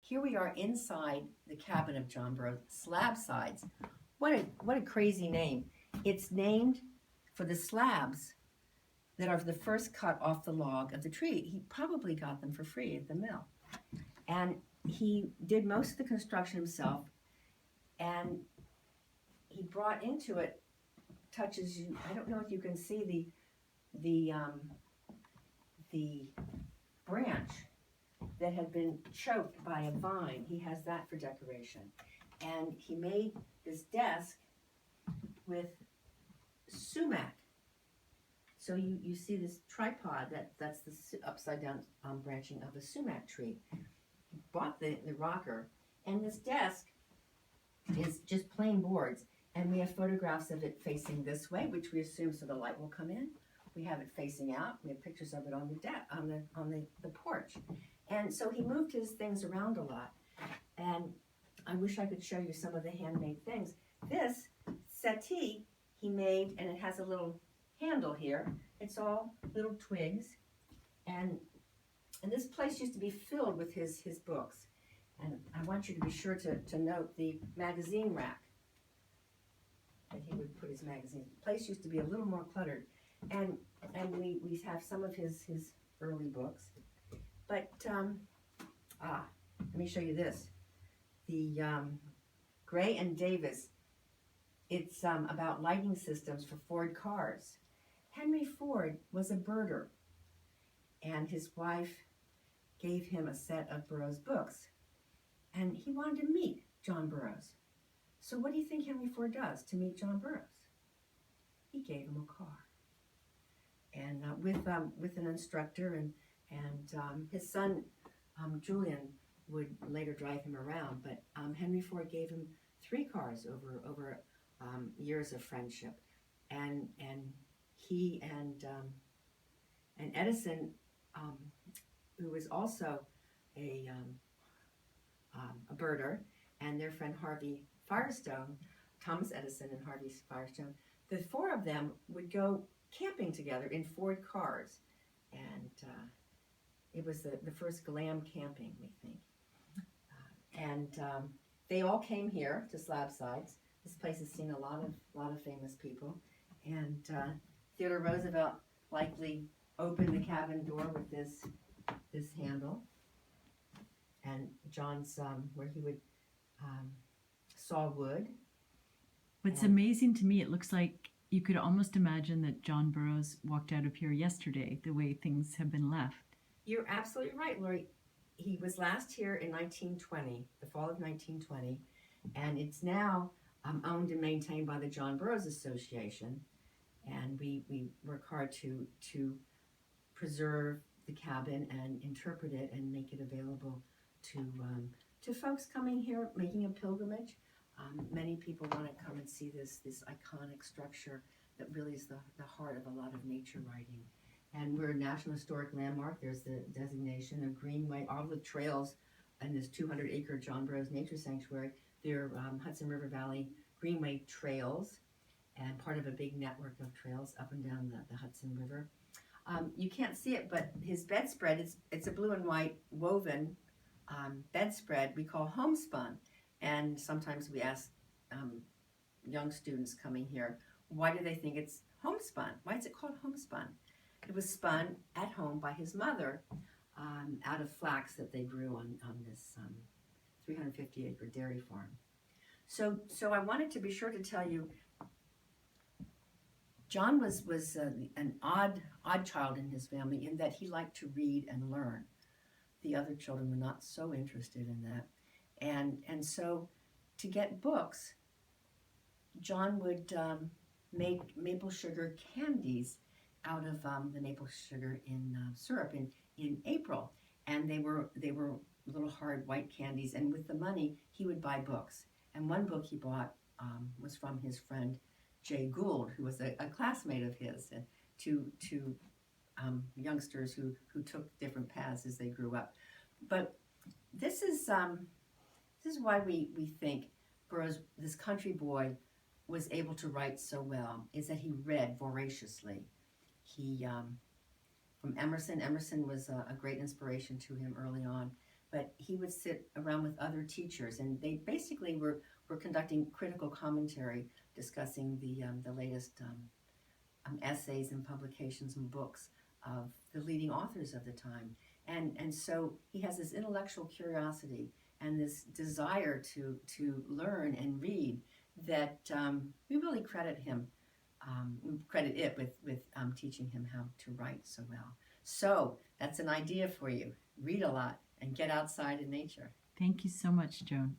here we are inside the cabin of John Burroughs, Slabsides. What a crazy name. It's named for the slabs that are the first cut off the log of the tree. He probably got them for free at the mill. And he did most of the construction himself, and he brought into it touches you. I don't know if you can see the branch that had been choked by a vine. He has that for decoration. And he made this desk with sumac. So you see this tripod, that's the upside down branching of a sumac tree. He bought the rocker, and this desk is just plain boards. And we have photographs of it facing this way, which we assume so the light will come in. We have it facing out. We have pictures of it on the porch. And so he moved his things around a lot. And I wish I could show you some of the handmade things. This settee he made, and it has a little handle here. It's all little twigs. And this place used to be filled with his books. And I want you to be sure to note the magazine rack that he would put his magazines. The place used to be a little more cluttered. And we have some of his early books. But, let me show you this. The Gray and Davis, it's about lighting systems for Ford cars. Henry Ford was a birder, and his wife gave him a set of Burroughs books. And he wanted to meet John Burroughs. So what do you think Henry Ford does to meet John Burroughs? He gave him a car. And with an instructor, and his son Julian would later drive him around. But Henry Ford gave him 3 cars over years of friendship, and he and Edison, who was also a birder, and their friend Harvey Firestone, Thomas Edison and Harvey Firestone, the 4 of them would go camping together in Ford cars, and it was the first glam camping, we think. They all came here to Slabsides. This place has seen a lot of famous people, and Theodore Roosevelt likely opened the cabin door with this handle, and John's where he would saw wood. What's amazing to me, it looks like you could almost imagine that John Burroughs walked out of here yesterday, the way things have been left. You're absolutely right, Lorie. He was last here in 1920, the fall of 1920, and it's now owned and maintained by the John Burroughs Association, and we work hard to preserve the cabin and interpret it and make it available to folks coming here, making a pilgrimage. Many people want to come and see this iconic structure that really is the heart of a lot of nature writing. And we're a National Historic Landmark. There's the designation of Greenway. All the trails in this 200-acre John Burroughs Nature Sanctuary, they're Hudson River Valley Greenway trails, and part of a big network of trails up and down the Hudson River. You can't see it, but his bedspread, it's a blue and white woven bedspread we call homespun. And sometimes we ask young students coming here, why do they think it's homespun? Why is it called homespun? It was spun at home by his mother out of flax that they grew on this 350-acre dairy farm. So I wanted to be sure to tell you, John was an odd child in his family in that he liked to read and learn. The other children were not so interested in that. And so to get books, John would make maple sugar candies out of the maple sugar in syrup in April. And they were little hard white candies. And with the money, he would buy books. And one book he bought was from his friend Jay Gould, who was a classmate of his, and to youngsters who took different paths as they grew up. But this is why we think Burroughs, this country boy, was able to write so well, is that he read voraciously. He, from Emerson was a great inspiration to him early on. but he would sit around with other teachers, and they basically were conducting critical commentary, discussing the latest essays and publications and books of the leading authors of the time. And so he has this intellectual curiosity and this desire to learn and read that we really credit him. We credit it with teaching him how to write so well. So that's an idea for you. Read a lot and get outside in nature. Thank you so much, Joan.